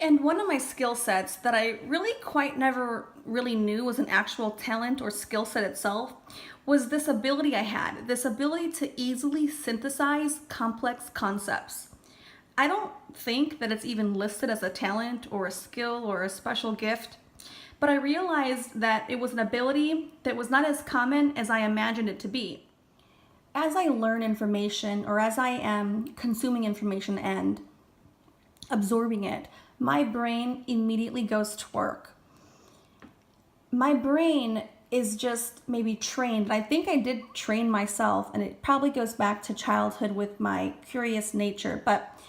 And one of my skill sets that I really quite never really knew was an actual talent or skill set itself was this ability I had, this ability to easily synthesize complex concepts. I don't think that it's even listed as a talent or a skill or a special gift, but I realized that it was an ability that was not as common as I imagined it to be. As I learn information or as I am consuming information and absorbing it, my brain immediately goes to work. My brain is just maybe trained. I think I did train myself, and it probably goes back to childhood with my curious nature. But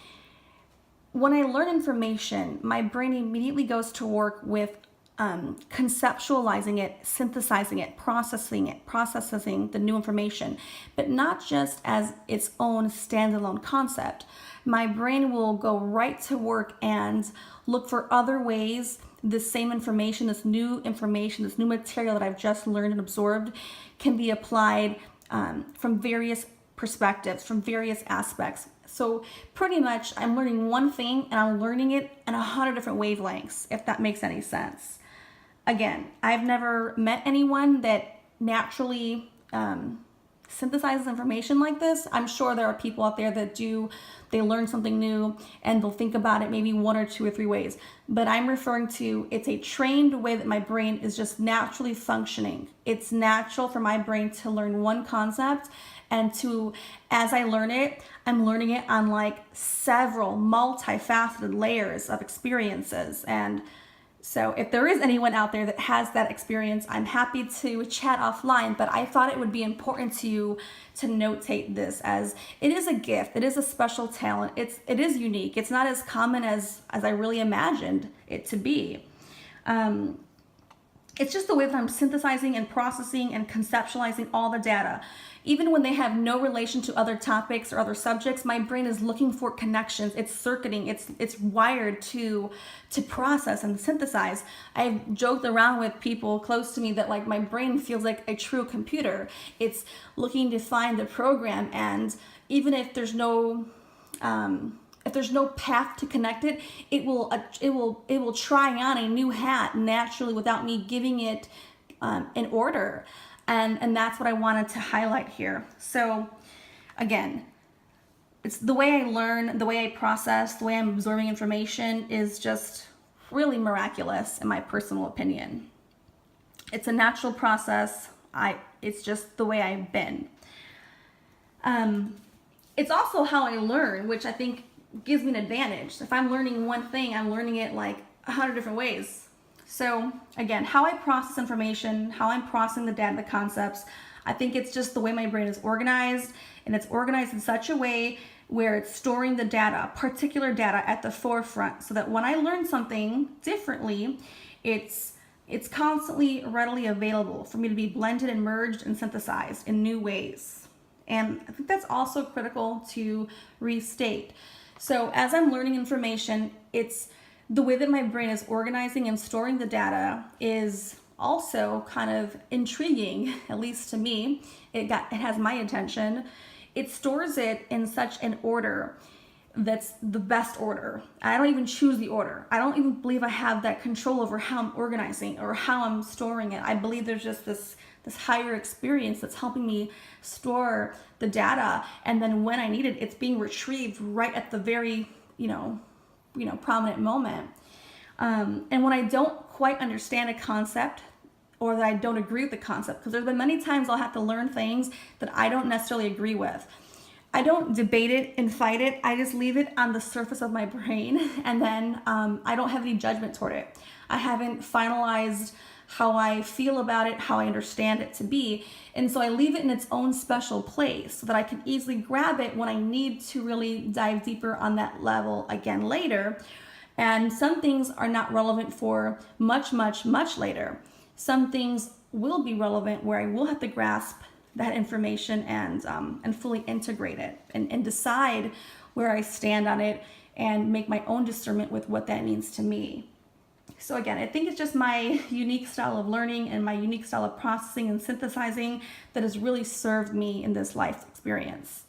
when I learn information, my brain immediately goes to work with conceptualizing it, synthesizing it, processing the new information, but not just as its own standalone concept. My brain will go right to work and look for other ways this same information, this new material that I've just learned and absorbed can be applied from various perspectives, from various aspects. So pretty much I'm learning one thing and I'm learning it in 100 different wavelengths, if that makes any sense. Again, I've never met anyone that naturally synthesizes information like this. I'm sure there are people out there that do. They learn something new and they'll think about it maybe one or two or three ways. But I'm referring to, it's a trained way that my brain is just naturally functioning. It's natural for my brain to learn one concept and to, as I learn it, I'm learning it on like several multifaceted layers of experiences. And so if there is anyone out there that has that experience, I'm happy to chat offline, but I thought it would be important to notate this, as it is a gift, it is a special talent, it is unique. It's not as common as I really imagined it to be. It's just the way that I'm synthesizing and processing and conceptualizing all the data. Even when they have no relation to other topics or other subjects, my brain is looking for connections. It's circuiting. It's wired to process and synthesize. I've joked around with people close to me that like my brain feels like a true computer. It's looking to find the program, and even if there's no path to connect it, it will try on a new hat naturally without me giving it an order. And that's what I wanted to highlight here. So again, it's the way I learn, the way I process, the way I'm absorbing information is just really miraculous in my personal opinion. It's a natural process. It's just the way I've been. It's also how I learn, which I think gives me an advantage. If I'm learning one thing, I'm learning it like 100 different ways. So again, how I process information, how I'm processing the data, the concepts, I think it's just the way my brain is organized, and it's organized in such a way where it's storing the data, particular data at the forefront, so that when I learn something differently, it's constantly readily available for me to be blended and merged and synthesized in new ways. And I think that's also critical to restate. So as I'm learning information, it's the way that my brain is organizing and storing the data is also kind of intriguing, at least to me. It has my attention. It stores it in such an order that's the best order. I don't even choose the order. I don't even believe I have that control over how I'm organizing or how I'm storing it. I believe there's just this higher experience that's helping me store the data, and then when I need it, it's being retrieved right at the very, prominent moment. And when I don't quite understand a concept, or that I don't agree with the concept, because there's been many times I'll have to learn things that I don't necessarily agree with. I don't debate it and fight it. I just leave it on the surface of my brain, and then I don't have any judgment toward it. I haven't finalized how I feel about it, how I understand it to be. And so I leave it in its own special place so that I can easily grab it when I need to really dive deeper on that level again later. And some things are not relevant for much, much, much later. Some things will be relevant where I will have to grasp that information and fully integrate it and decide where I stand on it and make my own discernment with what that means to me. So again, I think it's just my unique style of learning and my unique style of processing and synthesizing that has really served me in this life experience.